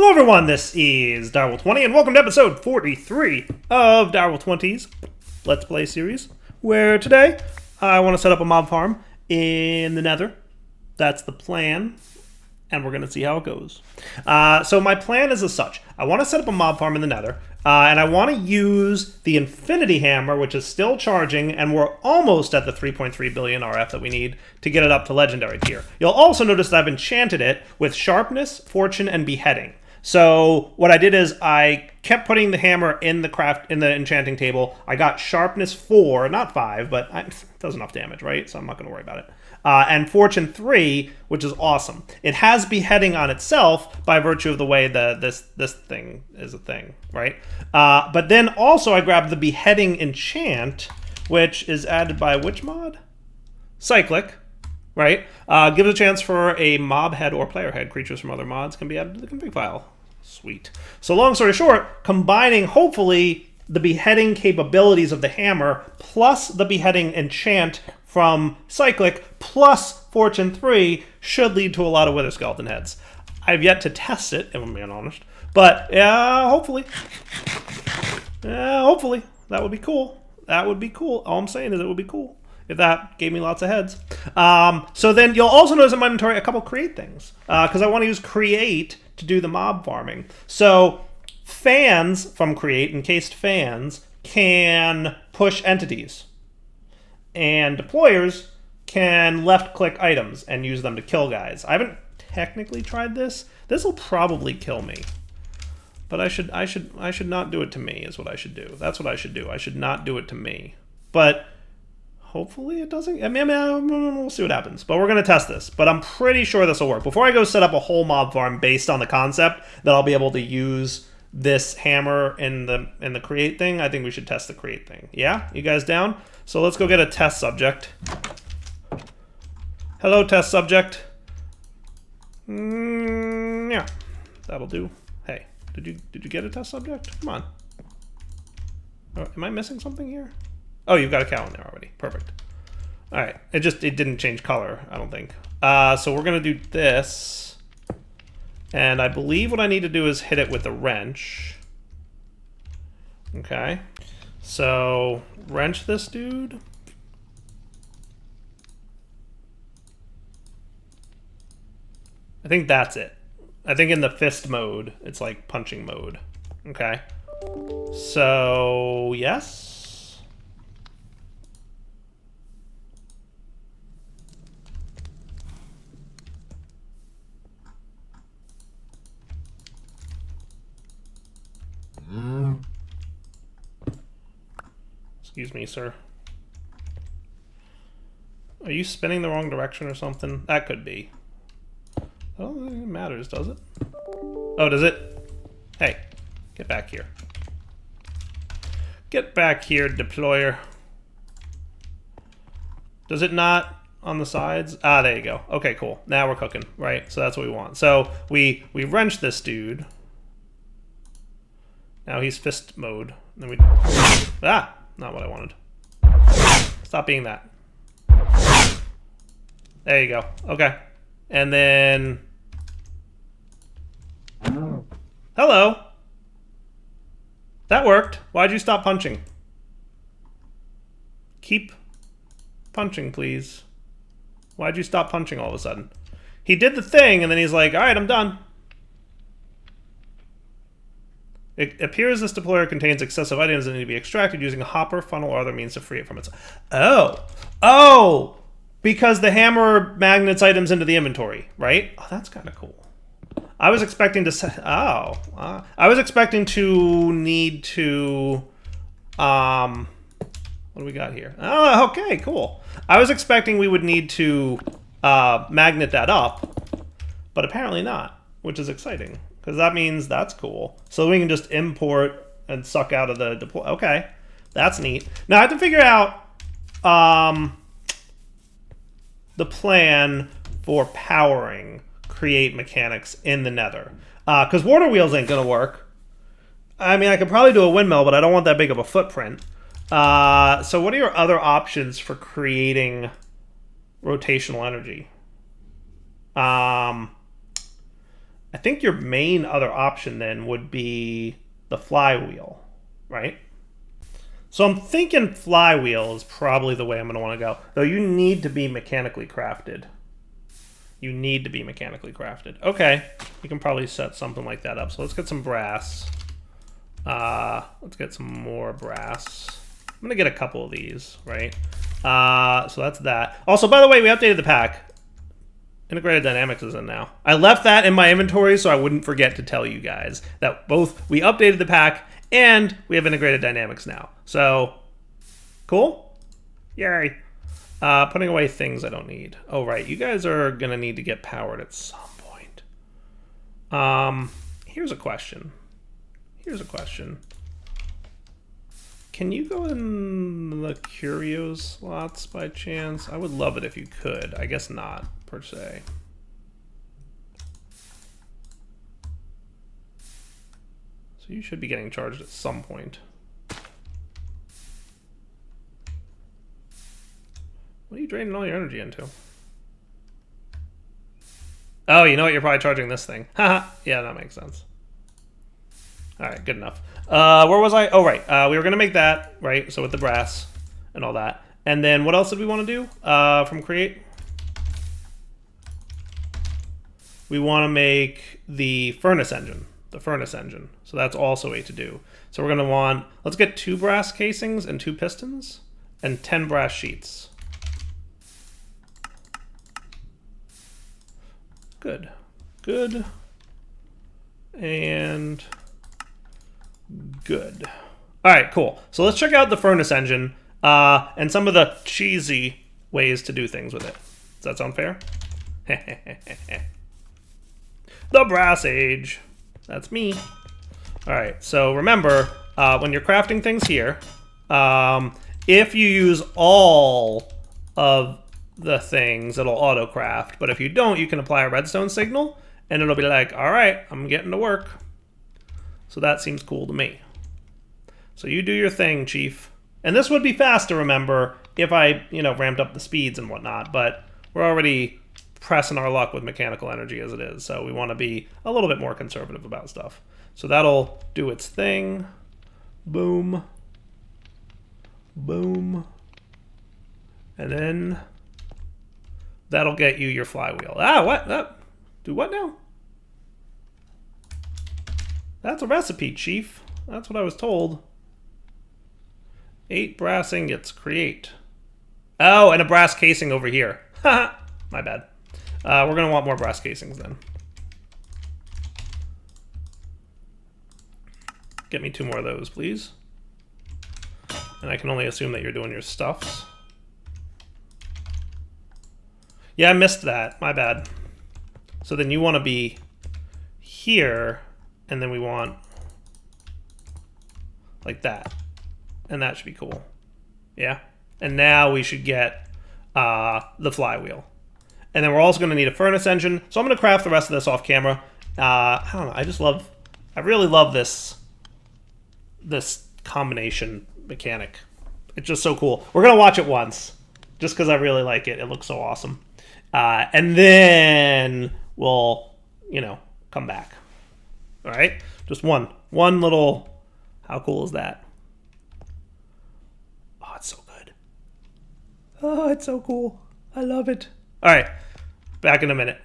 Hello everyone, this is Direwolf20 and welcome to episode 43 of Direwolf20's Let's Play series, where today I want to set up a mob farm in the Nether. That's the plan, and we're going to see how it goes. So my plan is as such. I want to set up a mob farm in the Nether, and I want to use the Infinity Hammer, which is still charging, and we're almost at the 3.3 billion RF that we need to get it up to Legendary tier. You'll also notice that I've enchanted it with Sharpness, Fortune, and Beheading. So what I did is I kept putting the hammer in the enchanting table. I got Sharpness 4, not 5, but it does enough damage, right? So I'm not going to worry about it. And Fortune 3, which is awesome. It has Beheading on itself by virtue of the way this thing is a thing, right? But then also I grabbed the Beheading Enchant, which is added by which mod? Cyclic. Right? Gives a chance for a mob head or player head. Creatures from other mods can be added to the config file. Sweet. So long story short, combining hopefully the beheading capabilities of the hammer plus the beheading enchant from Cyclic plus Fortune 3 should lead to a lot of Wither Skeleton heads. I've yet to test it, if I'm being honest. But yeah, hopefully. Yeah, hopefully. That would be cool. That would be cool. All I'm saying is it would be cool if that gave me lots of heads. So then you'll also notice in my inventory a couple create things, because I want to use create to do the mob farming. So fans from create, encased fans, can push entities. And deployers can left click items and use them to kill guys. I haven't technically tried this. This will probably kill me. But I should not do it to me is what I should do. That's what I should do. I should not do it to me. But hopefully it doesn't. I mean, we'll see what happens. But we're going to test this. But I'm pretty sure this will work. Before I go set up a whole mob farm based on the concept that I'll be able to use this hammer in the create thing, I think we should test the create thing. Yeah? You guys down? So let's go get a test subject. Hello, test subject. Yeah. That'll do. Hey, did you get a test subject? Come on. Oh, am I missing something here? Oh, you've got a cow in there already. Perfect. All right. It didn't change color, I don't think. So we're going to do this. And I believe what I need to do is hit it with a wrench. Okay. So wrench this dude. I think that's it. I think in the fist mode, it's like punching mode. Okay. So, yes. Excuse me, sir. Are you spinning the wrong direction or something? That could be. I don't think it matters, does it? Oh, does it? Hey, get back here. Get back here, deployer. Does it not on the sides? Ah, there you go. Okay, cool. Now we're cooking, right? So that's what we want. So we wrench this dude. Now he's fist mode. Then we not what I wanted. Stop being that. There you go. Okay. And then hello. That worked. Why'd you stop punching? Keep punching, please. Why'd you stop punching all of a sudden? He did the thing and then he's like, all right, I'm done. It appears this deployer contains excessive items that need to be extracted using a hopper, funnel, or other means to free it from its... Oh! Because the hammer magnets items into the inventory, right? Oh, that's kind of cool. I was expecting to... I was expecting to need to... what do we got here? Oh, okay, cool. I was expecting we would need to magnet that up, but apparently not, which is exciting. Because that means that's cool. So we can just import and suck out of the deploy. Okay, that's neat. Now I have to figure out the plan for powering create mechanics in the Nether. Because water wheels ain't going to work. I mean, I could probably do a windmill, but I don't want that big of a footprint. So what are your other options for creating rotational energy? I think your main other option then would be the flywheel, right? So I'm thinking flywheel is probably the way I'm going to want to go. Though you need to be mechanically crafted. You need to be mechanically crafted. Okay, we can probably set something like that up. So let's get some brass. Let's get some more brass. I'm going to get a couple of these, right? So that's that. Also, by the way, we updated the pack. Integrated Dynamics is in now. I left that in my inventory so I wouldn't forget to tell you guys that both we updated the pack and we have Integrated Dynamics now. So, cool? Yay. Putting away things I don't need. Oh, right. You guys are going to need to get powered at some point. Here's a question. Can you go in the curios slots by chance? I would love it if you could. I guess not, per se. So you should be getting charged at some point. What are you draining all your energy into? Oh, you know what? You're probably charging this thing. Haha. Yeah, that makes sense. All right, good enough. Where was I? Oh, right. We were going to make that, right? So with the brass and all that. And then what else did we want to do from create? We want to make the furnace engine. So that's also a to-do. So we're going to want, let's get 2 brass casings and 2 pistons and 10 brass sheets. Good. And good. All right, cool. So let's check out the furnace engine and some of the cheesy ways to do things with it. Does that sound fair? The brass age. That's me. All right, so remember, when you're crafting things here, if you use all of the things, it'll auto craft. But if you don't, you can apply a redstone signal and it'll be like, all right, I'm getting to work. So that seems cool to me. So you do your thing, Chief. And this would be faster, remember, if I, ramped up the speeds and whatnot, but we're already pressing our luck with mechanical energy as it is. So we want to be a little bit more conservative about stuff. So that'll do its thing. Boom. Boom. And then that'll get you your flywheel. Ah, what? Do what now? That's a recipe, Chief. That's what I was told. 8 brass ingots. Create. Oh, and a brass casing over here. Haha. My bad. We're going to want more brass casings then. Get me 2 more of those, please. And I can only assume that you're doing your stuffs. Yeah, I missed that. My bad. So then you want to be here, and then we want like that. And that should be cool. Yeah? And now we should get the flywheel. And then we're also going to need a furnace engine. So I'm going to craft the rest of this off camera. I don't know. I really love this combination mechanic. It's just so cool. We're going to watch it once just because I really like it. It looks so awesome. And then we'll, come back. All right? Just one little, how cool is that? Oh, it's so good. Oh, it's so cool. I love it. All right, back in a minute.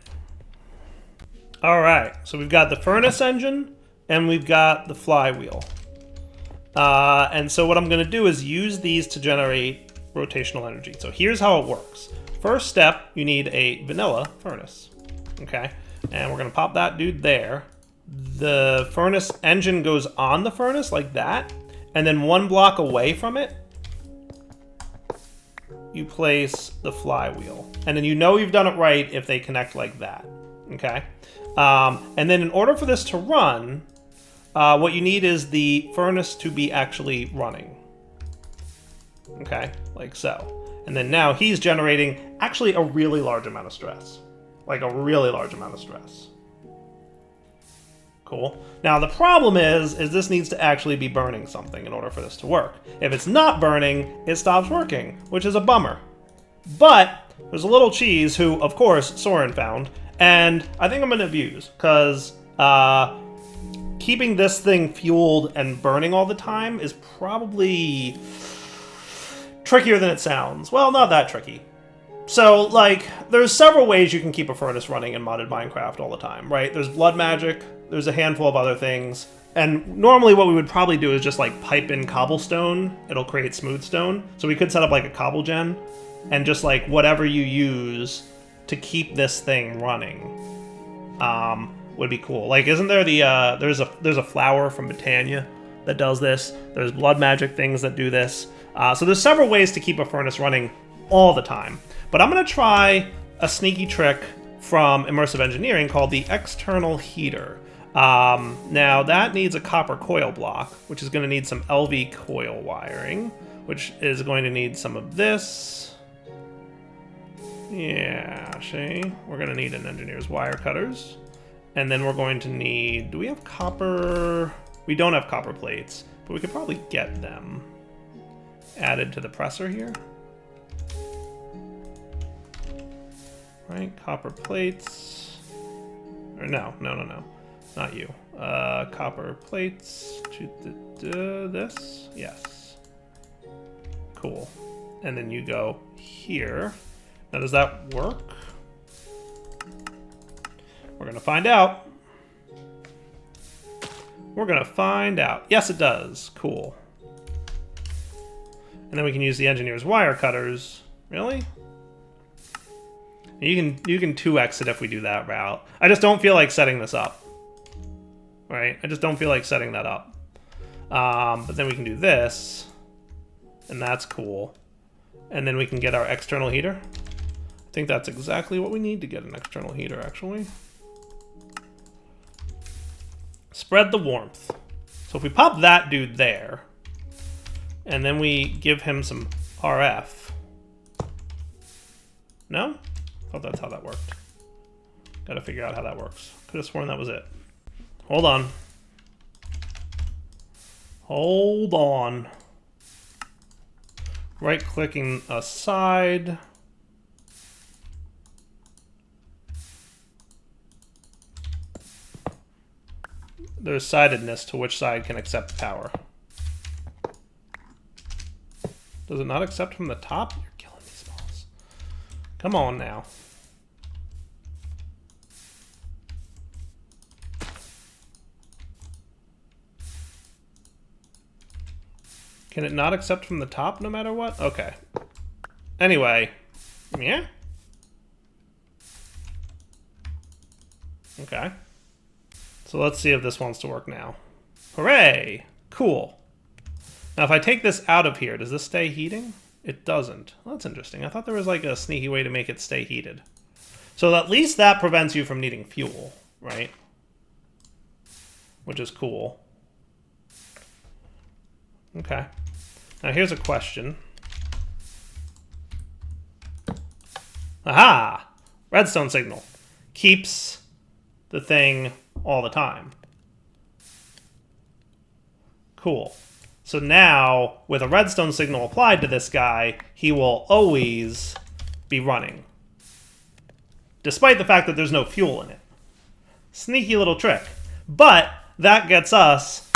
All right, so we've got the furnace engine and we've got the flywheel. And so what I'm gonna do is use these to generate rotational energy. So here's how it works. First step, you need a vanilla furnace, okay? And we're gonna pop that dude there. The furnace engine goes on the furnace like that, and then 1 block away from it, you place the flywheel. And then you've done it right if they connect like that, okay? And then in order for this to run, what you need is the furnace to be actually running, okay? Like so. And then now he's generating actually a really large amount of stress. Like a really large amount of stress. Cool. Now the problem is this needs to actually be burning something in order for this to work. If it's not burning, it stops working, which is a bummer. But there's a little cheese who, of course, Soren found, and I think I'm going to abuse, because Keeping this thing fueled and burning all the time is probably trickier than it sounds. Well, not that tricky. So, like, there's several ways you can keep a furnace running in modded Minecraft all the time, right? There's blood magic, there's a handful of other things, and normally what we would probably do is just, like, pipe in cobblestone. It'll create smooth stone. So we could set up, like, a cobble gen, and just, like, whatever you use to keep this thing running would be cool. Like, isn't there the, there's a flower from Britannia that does this. There's blood magic things that do this. So there's several ways to keep a furnace running all the time. But I'm going to try a sneaky trick from Immersive Engineering called the external heater. Now, that needs a copper coil block, which is going to need some LV coil wiring, which is going to need some of this. Yeah, see? We're going to need an engineer's wire cutters. And then we're going to need... Do we have copper? We don't have copper plates, but we could probably get them added to the presser here. Right, copper plates. Or no. Not you. Copper plates to this. Yes. Cool. And then you go here. Now, does that work? We're gonna find out. We're gonna find out. Yes, it does. Cool. And then we can use the engineer's wire cutters. Really? You can 2x it if we do that route. I just don't feel like setting this up. Right? I just don't feel like setting that up. But then we can do this. And that's cool. And then we can get our external heater. I think that's exactly what we need to get an external heater, actually. Spread the warmth. So if we pop that dude there, and then we give him some RF. No? I thought that's how that worked. Gotta figure out how that works. Could have sworn that was it. Hold on. Hold on. Right-clicking aside. There's sidedness to which side can accept power. Does it not accept from the top? You're killing me, Smalls. Come on now. Can it not accept from the top no matter what? Okay. Anyway. Yeah? Okay. So let's see if this wants to work now. Hooray! Cool. Now if I take this out of here, does this stay heating? It doesn't. Well, that's interesting. I thought there was like a sneaky way to make it stay heated. So at least that prevents you from needing fuel, right? Which is cool. Okay. Now here's a question. Aha! Redstone signal. Keeps the thing all the time. Cool. So now, with a redstone signal applied to this guy, he will always be running. Despite the fact that there's no fuel in it. Sneaky little trick. But that gets us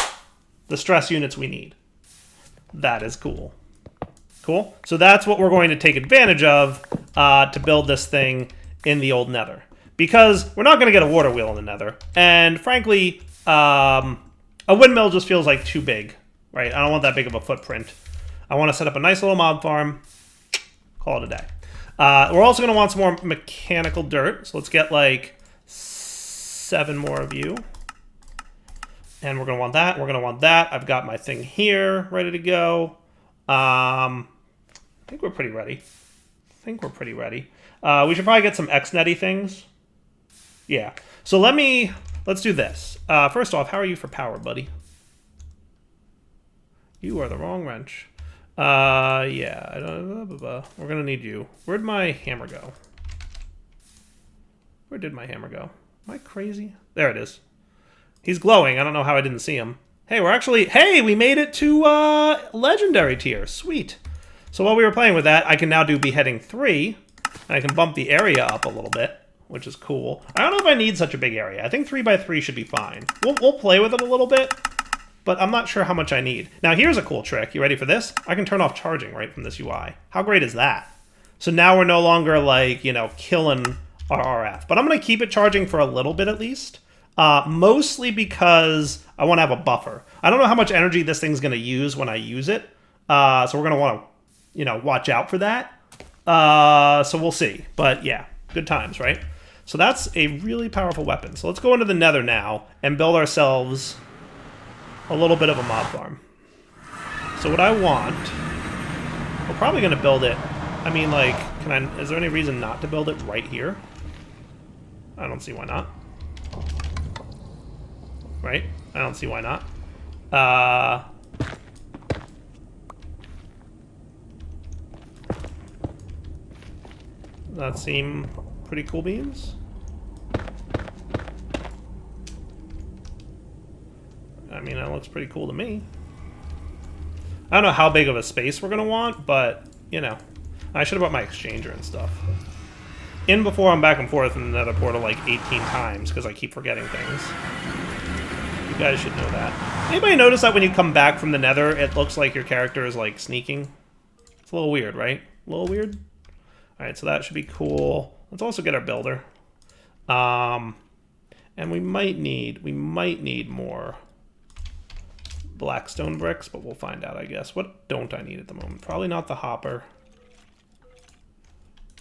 the stress units we need. That is cool. Cool? So that's what we're going to take advantage of to build this thing in the old Nether. Because we're not going to get a water wheel in the Nether. And frankly, a windmill just feels like too big. Right? I don't want that big of a footprint. I want to set up a nice little mob farm. Call it a day. We're also going to want some more mechanical dirt. So let's get like 7 more of you. And we're going to want that. We're going to want that. I've got my thing here ready to go. I think we're pretty ready. We should probably get some X-netty things. Yeah. So let's do this. First off, how are you for power, buddy? You are the wrong wrench. Yeah. We're going to need you. Where'd my hammer go? Where did my hammer go? Am I crazy? There it is. He's glowing. I don't know how I didn't see him. Hey, we made it to legendary tier. Sweet. So while we were playing with that, I can now do beheading 3. And I can bump the area up a little bit, which is cool. I don't know if I need such a big area. I think 3x3 should be fine. We'll play with it a little bit, but I'm not sure how much I need. Now, here's a cool trick. You ready for this? I can turn off charging right from this UI. How great is that? So now we're no longer, like, you know, killing our RF. But I'm going to keep it charging for a little bit at least. Mostly because I want to have a buffer. I don't know how much energy this thing's going to use when I use it. So we're going to want to, you know, watch out for that. So we'll see. But yeah, good times, right? So that's a really powerful weapon. So let's go into the Nether now and build ourselves a little bit of a mob farm. So what I want, we're probably going to build it. I mean, like, is there any reason not to build it right here? I don't see why not. Right? I don't see why not. That seem pretty cool beans. I mean, that looks pretty cool to me. I don't know how big of a space we're going to want, but, you know. I should have brought my exchanger and stuff. In before I'm back and forth in the Nether portal like 18 times because I keep forgetting things. You guys should know that. Anybody notice that when you come back from the Nether, it looks like your character is like sneaking? It's a little weird, right? A little weird? Alright, so that should be cool. Let's also get our builder. And we might need more blackstone bricks, but we'll find out, I guess. What don't I need at the moment? Probably not the hopper.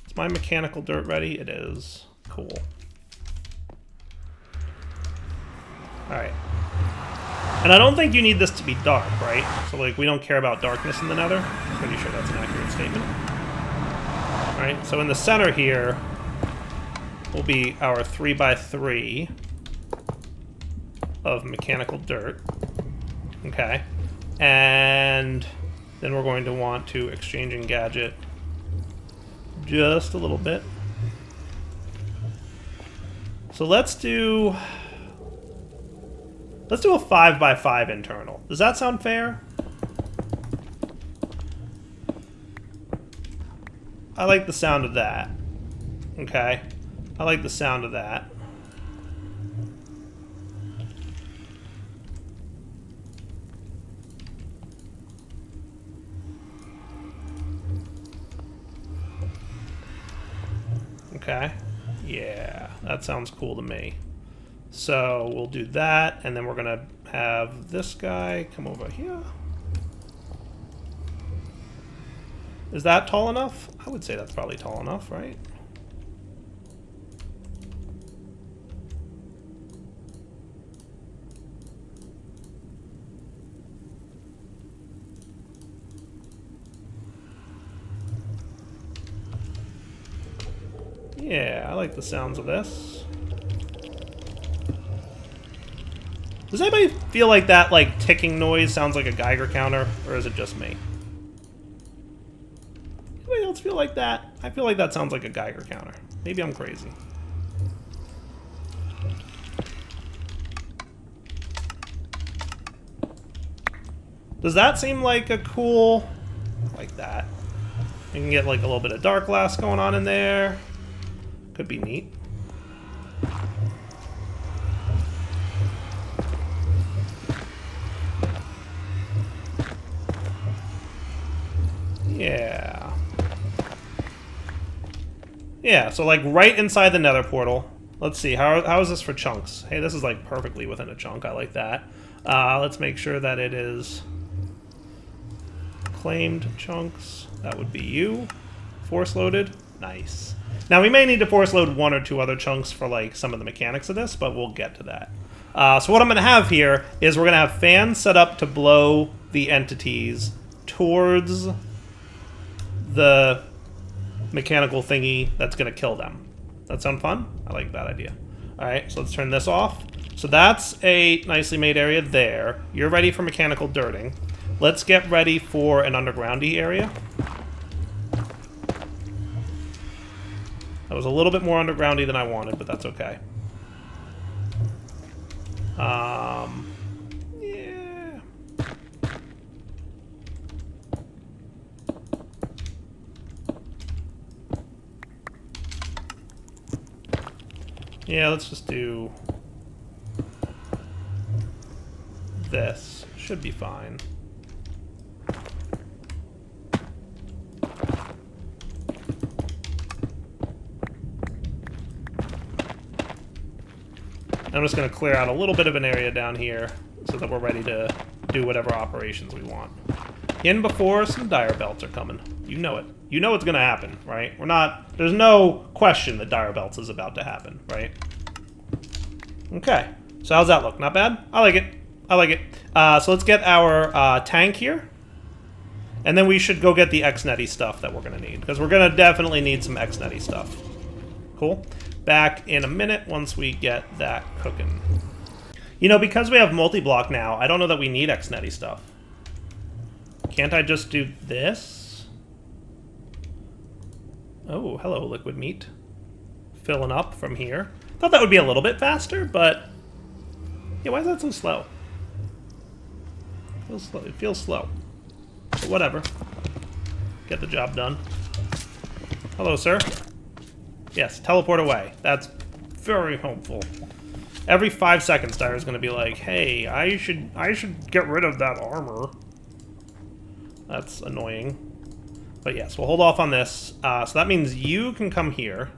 Is my mechanical dirt ready? It is. Cool. Alright. And I don't think you need this to be dark, right? So, like, we don't care about darkness in the Nether. I'm pretty sure that's an accurate statement. Alright, so in the center here will be our 3x3 of mechanical dirt. Okay. And then we're going to want to exchange and gadget just a little bit. So let's do a 5x5 internal. Does that sound fair? I like the sound of that. Okay. I like the sound of that. Okay. Yeah, that sounds cool to me. So we'll do that, and then we're gonna have this guy come over here. Is that tall enough? I would say that's probably tall enough, right? Yeah, I like the sounds of this. Does anybody feel like that, like, ticking noise sounds like a Geiger counter, or is it just me? Anybody else feel like that? I feel like that sounds like a Geiger counter. Maybe I'm crazy. Does that seem like a cool... like that. You can get, like, a little bit of dark glass going on in there. Could be neat. Yeah. Yeah, so like right inside the Nether portal. Let's see, how is this for chunks? Hey, this is like perfectly within a chunk. I like that. Let's make sure that it is claimed chunks. That would be you. Force loaded. Nice. Now, we may need to force load one or two other chunks for, like, some of the mechanics of this, but we'll get to that. So what I'm going to have here is we're going to have fans set up to blow the entities towards the mechanical thingy that's going to kill them. That sound fun? I like that idea. All right, so let's turn this off. So that's a nicely made area there. You're ready for mechanical dirting. Let's get ready for an undergroundy area. That was a little bit more undergroundy than I wanted, but that's okay. Yeah. Yeah, let's just do this. Should be fine. I'm just going to clear out a little bit of an area down here so that we're ready to do whatever operations we want. In before some dire belts are coming. You know it. You know what's going to happen, right? There's no question that dire belts is about to happen, right? Okay. So how's that look? Not bad? I like it. I like it. So let's get our tank here. And then we should go get the X-Netty stuff that we're going to need. Because we're going to definitely need some X-Netty stuff. Cool. Back in a minute once we get that cooking. You know, because we have multi-block now, I don't know that we need X-Netty stuff. Can't I just do this? Oh, hello, liquid meat. Filling up from here. Thought that would be a little bit faster, but... yeah, why is that so slow? It feels slow. But whatever. Get the job done. Hello, sir. Yes, teleport away. That's very helpful. Every 5 seconds, Dire is going to be like, "Hey, I should get rid of that armor." That's annoying. But yes, we'll hold off on this. So that means you can come here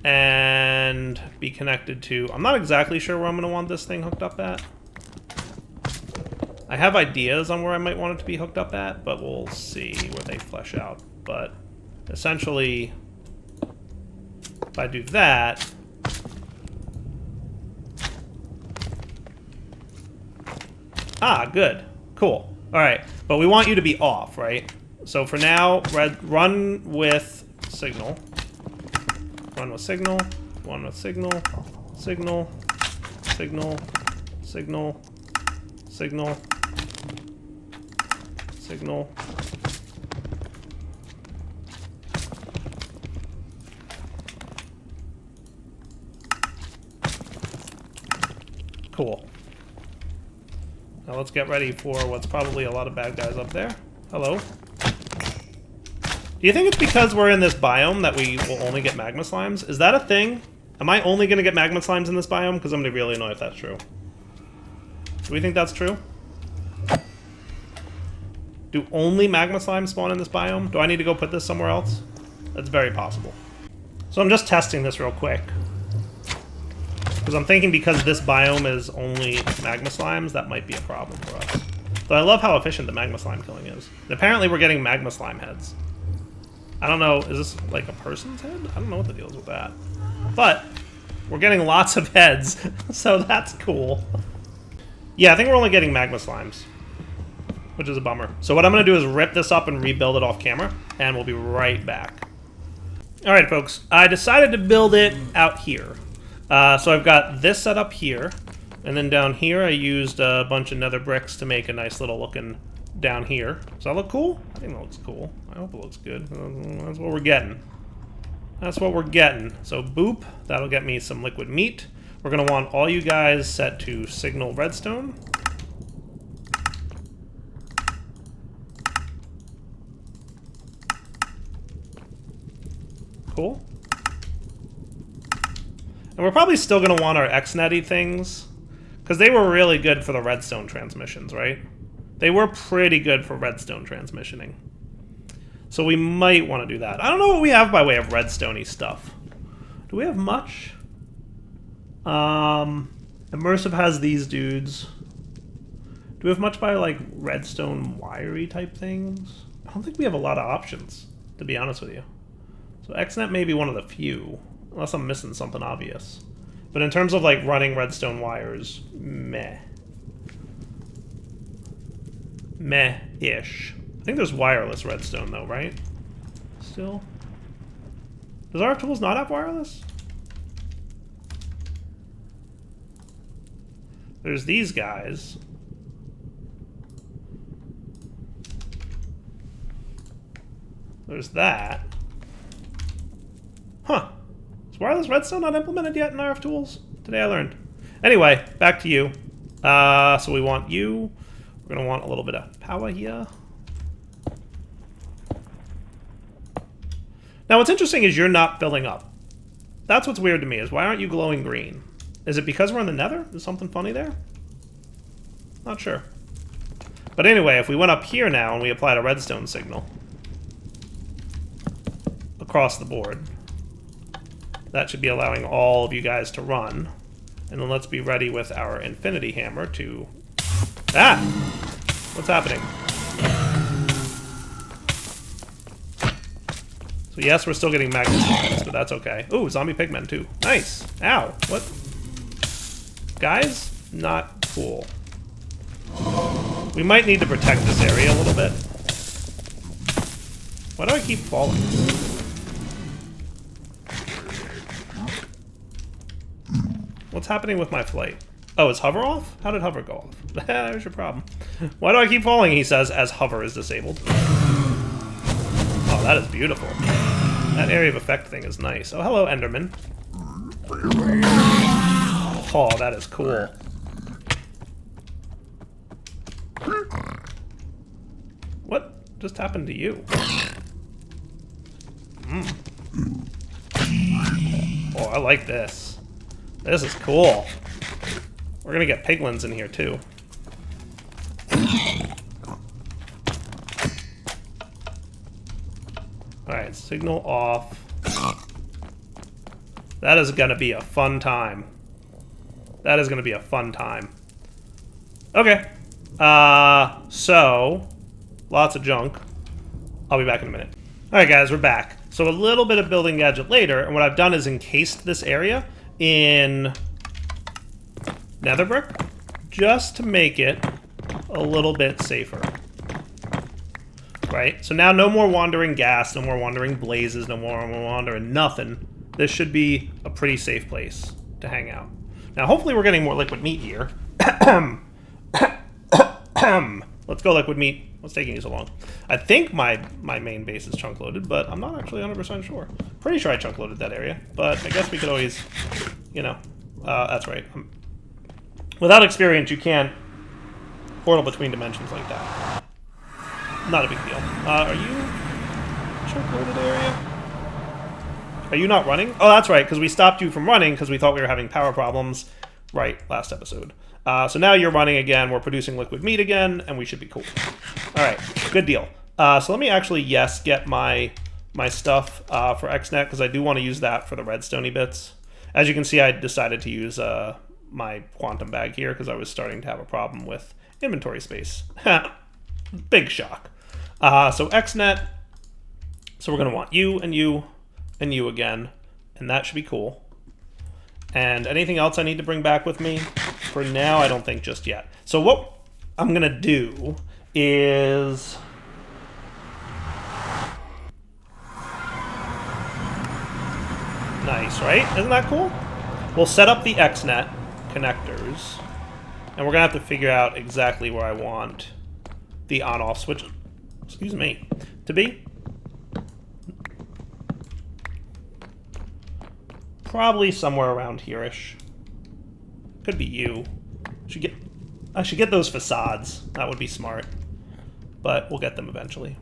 and be connected to... I'm not exactly sure where I'm going to want this thing hooked up at. I have ideas on where I might want it to be hooked up at, but we'll see where they flesh out. But essentially... if I do that... ah, good. Cool. Alright, but we want you to be off, right? So for now, run with signal. Run with signal. Run with signal. Signal. Signal. Signal. Signal. Signal. Cool. Now let's get ready for what's probably a lot of bad guys up there. Hello. Do you think it's because we're in this biome that we will only get magma slimes? Is that a thing? Am I only going to get magma slimes in this biome? Because I'm going to be really annoyed if that's true. Do we think that's true? Do only magma slimes spawn in this biome? Do I need to go put this somewhere else? That's very possible. So I'm just testing this real quick. Because I'm thinking because this biome is only magma slimes, that might be a problem for us. But I love how efficient the magma slime killing is. And apparently we're getting magma slime heads. I don't know, is this like a person's head? I don't know what the deal is with that. But we're getting lots of heads, so that's cool. Yeah, I think we're only getting magma slimes, which is a bummer. So what I'm going to do is rip this up and rebuild it off camera, and we'll be right back. Alright folks, I decided to build it out here. So I've got this set up here, and then down here I used a bunch of nether bricks to make a nice little looking down here. Does that look cool? I think that looks cool. I hope it looks good. That's what we're getting. That's what we're getting. So boop, that'll get me some liquid meat. We're going to want all you guys set to signal redstone. Cool. And we're probably still going to want our X-Netty things, because they were really good for the redstone transmissions, right? They were pretty good for redstone transmissioning. So we might want to do that. I don't know what we have by way of redstone-y stuff. Do we have much? Immersive has these dudes. Do we have much by, like, redstone wiry type things? I don't think we have a lot of options, to be honest with you. So XNet may be one of the few. Unless I'm missing something obvious. But in terms of, like, running redstone wires, meh. Meh-ish. I think there's wireless redstone, though, right? Still? Does our tools not have wireless? There's these guys. There's that. Huh. Wireless redstone not implemented yet in RF tools? Today I learned. Anyway, back to you. So we want you. We're going to want a little bit of power here. Now what's interesting is you're not filling up. That's what's weird to me, is why aren't you glowing green? Is it because we're in the Nether? Is something funny there? Not sure. But anyway, if we went up here now and we applied a redstone signal across the board, that should be allowing all of you guys to run. And then let's be ready with our infinity hammer to... Ah! What's happening? So yes, we're still getting magnet spawns, but that's okay. Ooh, zombie pigmen too. Nice! Ow! What? Guys? Not cool. We might need to protect this area a little bit. Why do I keep falling? What's happening with my flight? Oh, is hover off? How did hover go off? There's your problem. Why do I keep falling, he says, as hover is disabled. Oh, that is beautiful. That area of effect thing is nice. Oh, hello, Enderman. Oh, that is cool. What just happened to you? Oh, I like this. This is cool. We're gonna get piglins in here too. Alright, signal off. That is gonna be a fun time. That is gonna be a fun time. Okay. So, lots of junk. I'll be back in a minute. Alright guys, we're back. So a little bit of building gadget later, and what I've done is encased this area in nether brick, just to make it a little bit safer. Right? So now no more wandering gas, no more wandering blazes, no more wandering nothing. This should be a pretty safe place to hang out. Now hopefully we're getting more liquid meat here. Let's go liquid meat. What's taking you so long? I think my main base is chunk loaded, but I'm not actually 100% sure. Pretty sure I chunk loaded that area, but I guess we could always, you know, that's right. Without experience, you can't portal between dimensions like that. Not a big deal. Are you chunk loaded area? Are you not running? Oh, that's right, because we stopped you from running because we thought we were having power problems. Right, last episode. So now you're running again, we're producing liquid meat again, and we should be cool. Alright, good deal. So let me actually, yes, get my stuff for XNet, because I do want to use that for the redstone-y bits. As you can see, I decided to use my quantum bag here, because I was starting to have a problem with inventory space. Big shock. So XNet, so we're going to want you, and you, and you again, and that should be cool. And anything else I need to bring back with me? For now, I don't think just yet. So what I'm going to do is... Nice, right? Isn't that cool? We'll set up the XNet connectors. And we're going to have to figure out exactly where I want the on-off switch, excuse me, to be. Probably somewhere around here-ish. Could be you. I should get those facades. That would be smart. But we'll get them eventually.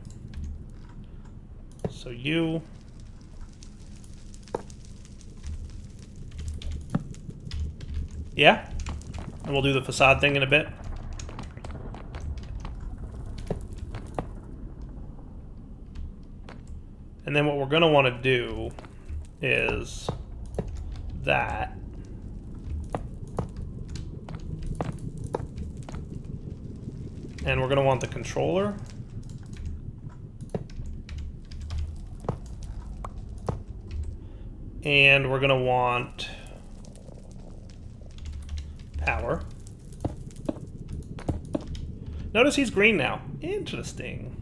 So you. Yeah? And we'll do the facade thing in a bit. And then what we're going to want to do is that. And we're going to want the controller. And we're going to want power. Notice he's green now. Interesting.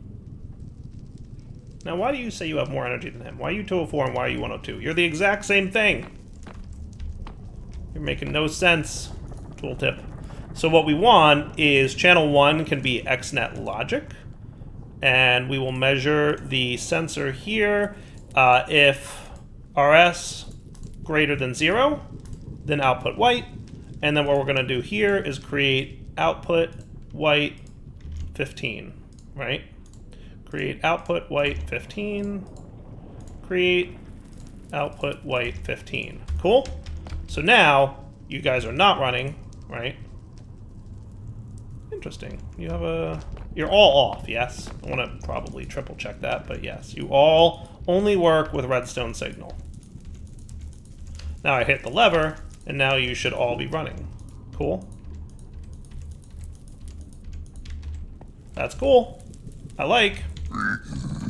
Now, why do you say you have more energy than him? Why are you 204 and why are you 102? You're the exact same thing. You're making no sense. Tooltip. So what we want is channel 1 can be XNet logic. And we will measure the sensor here. If RS greater than 0, then output white. And then what we're going to do here is create output white 15, right? Create output white 15. Create output white 15. Cool. So now you guys are not running, right? Interesting. You have a... You're all off, yes? I want to probably triple check that, but yes. You all only work with redstone signal. Now I hit the lever, and now you should all be running. Cool. That's cool. I like.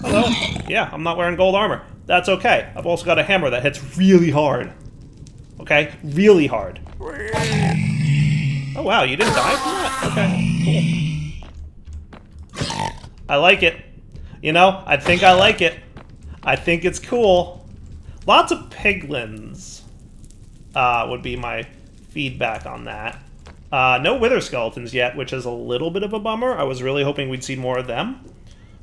Hello. Yeah, I'm not wearing gold armor. That's okay. I've also got a hammer that hits really hard. Okay? Really hard. Oh wow, you didn't die from that? Okay, cool. I like it. You know, I think I like it. I think it's cool. Lots of piglins would be my feedback on that. No wither skeletons yet, which is a little bit of a bummer. I was really hoping we'd see more of them.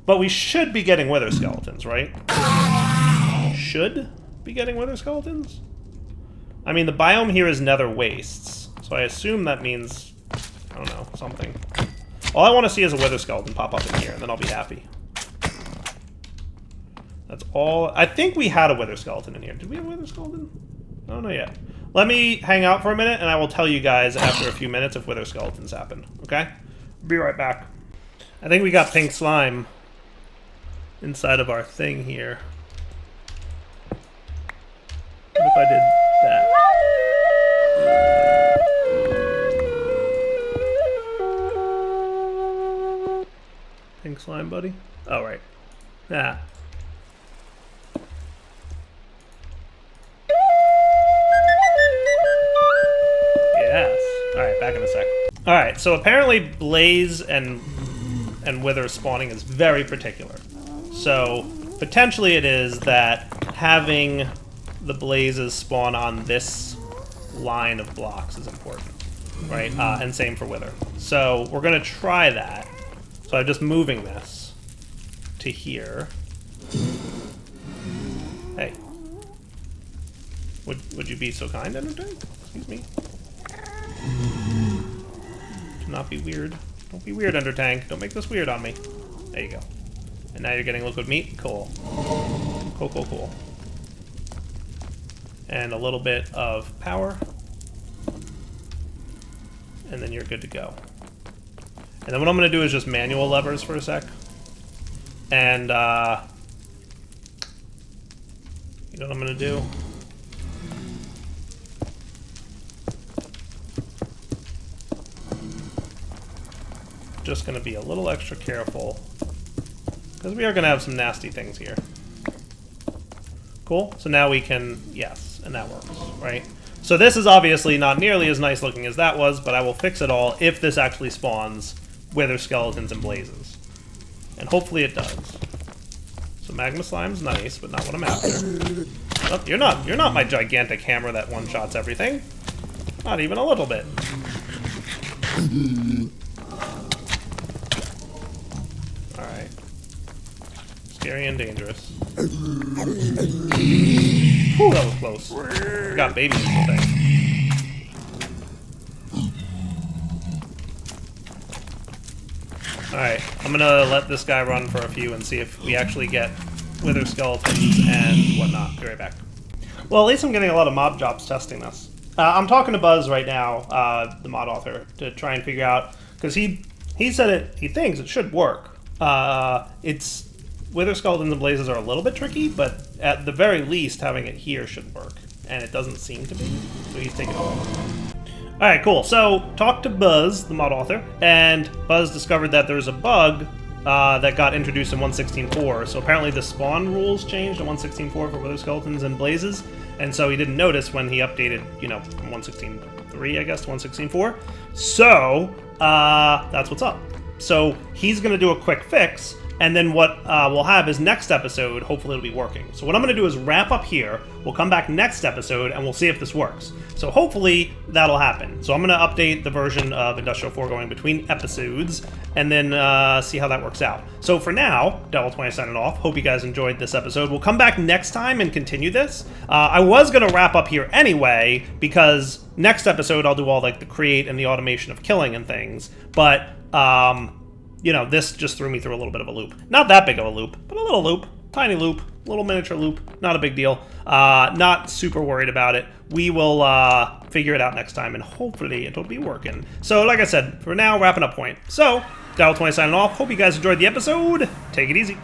But we should be getting wither skeletons, right? Should be getting wither skeletons? I mean, the biome here is nether wastes. So I assume that means, I don't know, something. All I want to see is a wither skeleton pop up in here, and then I'll be happy. That's all. I think we had a wither skeleton in here. Did we have a wither skeleton? Oh, not yet. Let me hang out for a minute, and I will tell you guys after a few minutes if wither skeletons happen. Okay? Be right back. I think we got pink slime inside of our thing here. What if I did that? Pink slime, buddy? Oh, right. Ah. Yes. Alright, back in a sec. Alright, so apparently blaze and wither spawning is very particular. So, potentially it is that having the blazes spawn on this line of blocks is important, right? And same for wither. So, we're going to try that. So I'm just moving this to here. Hey. Would you be so kind, Entertain? Excuse me. Do not be weird. Don't be weird, Undertank. Don't make this weird on me. There you go. And now you're getting liquid meat? Cool. Cool, cool, cool. And a little bit of power. And then you're good to go. And then what I'm going to do is just manual levers for a sec. And, you know what I'm going to do? Just going to be a little extra careful. Because we are going to have some nasty things here. Cool. So now we can, yes, and that works, right? So this is obviously not nearly as nice looking as that was, but I will fix it all if this actually spawns wither skeletons and blazes. And hopefully it does. So magma slime's nice, but not what I'm after. Oh, you're not my gigantic hammer that one-shots everything. Not even a little bit. Alright. Scary and dangerous. Whew, that was close. Got babies in the thing. Alright, I'm gonna let this guy run for a few and see if we actually get wither skeletons and whatnot. Be right back. Well, at least I'm getting a lot of mob jobs testing this. I'm talking to Buzz right now, the mod author, to try and figure out, because he said he thinks it should work. It's wither skeletons and blazes are a little bit tricky, but at the very least, having it here should work. And it doesn't seem to be, so he's taking a while. Alright, cool. So, talked to Buzz, the mod author, and Buzz discovered that there's a bug that got introduced in 1.16.4. So apparently the spawn rules changed in 1.16.4 for wither skeletons and blazes, and so he didn't notice when he updated, you know, from 1.16.3, I guess, to 1.16.4. So, that's what's up. So, he's going to do a quick fix, and then what we'll have is next episode, hopefully it'll be working. So what I'm going to do is wrap up here, we'll come back next episode, and we'll see if this works. So hopefully that'll happen. So I'm going to update the version of Industrial 4 going between episodes, and then see how that works out. So for now, Devil20 signing off. Hope you guys enjoyed this episode. We'll come back next time and continue this. I was going to wrap up here anyway, because next episode I'll do all like the create and the automation of killing and things, but... you know, this just threw me through a little bit of a loop. Not that big of a loop, but a little loop. Tiny loop, little miniature loop, not a big deal. Not super worried about it. We will figure it out next time, and hopefully it'll be working. So, like I said, for now, wrapping up point. So, Darryl20 signing off. Hope you guys enjoyed the episode. Take it easy.